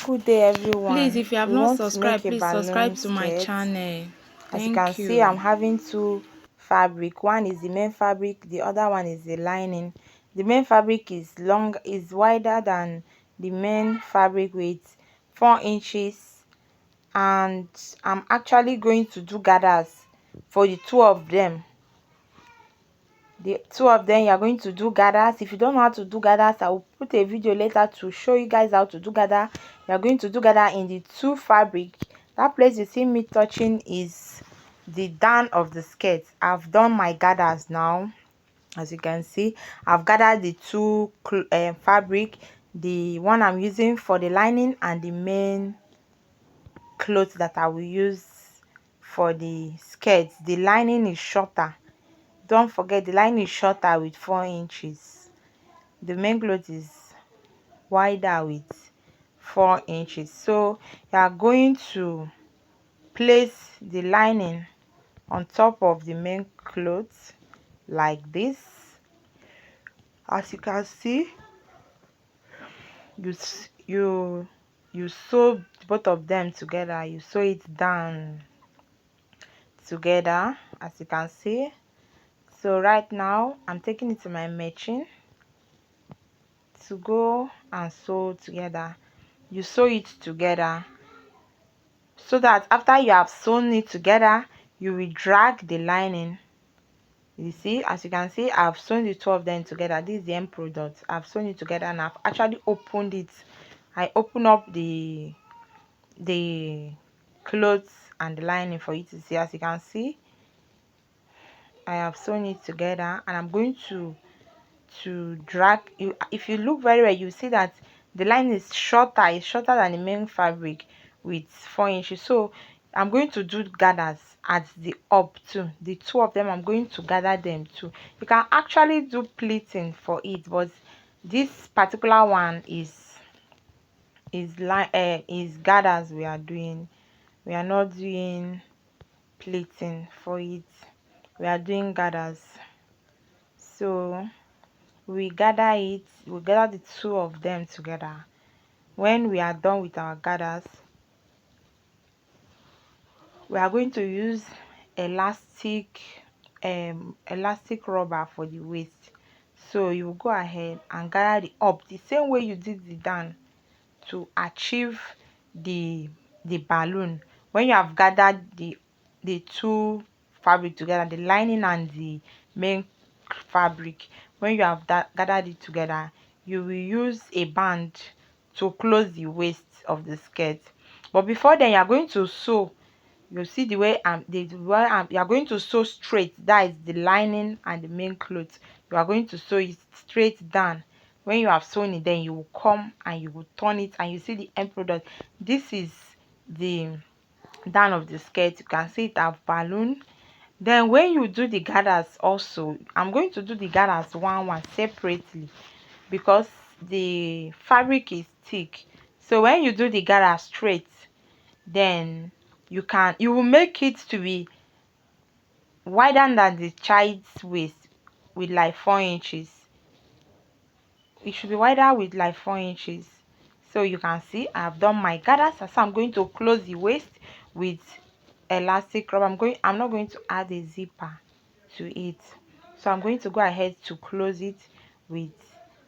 Good day, Please, everyone. if you have We not want to make subscribed, a please balloon subscribe to my skirt. channel. As you can Thank see, I'm you. having two fabric. One is the main fabric, the other one is the lining. The main fabric is wider than the main fabric with 4 inches, and I'm actually going to do gathers for the two of them. The two of them, you are going to do gathers. If you don't know how to do gathers, I will put a video later to show you guys how to do gather. You are going to do gather in the two fabric. That place you see me touching is the down of the skirt. I've done my gathers now. As you can see, I've gathered the two fabric, the one I'm using for the lining and the main clothes that I will use for the skirt. The lining is shorter. Don't forget, the line is shorter with 4 inches. The main cloth is wider with 4 inches. So you are going to place the lining on top of the main cloth like this. As you can see, you sew both of them together. You sew it down together, as you can see. So right now I'm taking it to my machine to go and sew together. You sew it together so that after you have sewn it together, you will drag the lining. You see, as you can see, I've sewn the two of them together. This is the end product. I've sewn it together and I've actually opened it. I open up the clothes and the lining for you to see. As you can see, I have sewn it together and I'm going to drag you. If you look very well, you see that the line is shorter. It's shorter than the main fabric with 4 inches. So I'm going to do gathers at the up too. The two of them, I'm going to gather them too. You can actually do pleating for it, but this particular one is gathers we are doing. We are not doing pleating for it. We are doing gathers. So we gather the two of them together. When we are done with our gathers, we are going to use elastic rubber for the waist. So you will go ahead and gather the up the same way you did the down to achieve the balloon. When you have gathered the two fabric together, the lining and the main fabric, when you have gathered it together, you will use a band to close the waist of the skirt. But before then, you are going to sew. You see the way you are going to sew straight. That is the lining and the main cloth. You are going to sew it straight down. When you have sewn it, then you will come and you will turn it and you see the end product. This is the down of the skirt. You can see it have balloon. Then when you do the gathers also, I'm going to do the gathers one separately because the fabric is thick. So when you do the gather straight, then you will make it to be wider than the child's waist with like 4 inches. It should be wider with like 4 inches. So you can see I've done my gathers. So I'm going to close the waist with elastic rubber. I'm not going to add a zipper to it. So I'm going to go ahead to close it with,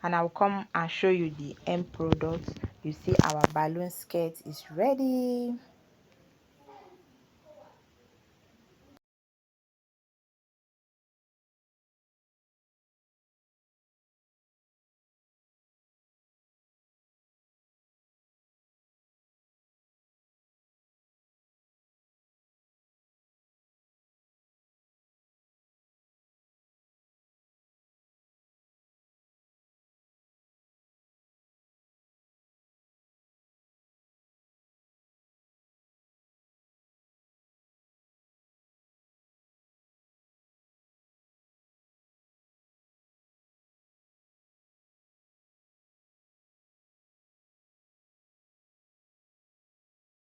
and I'll come and show you the end product. You see our balloon skirt is ready.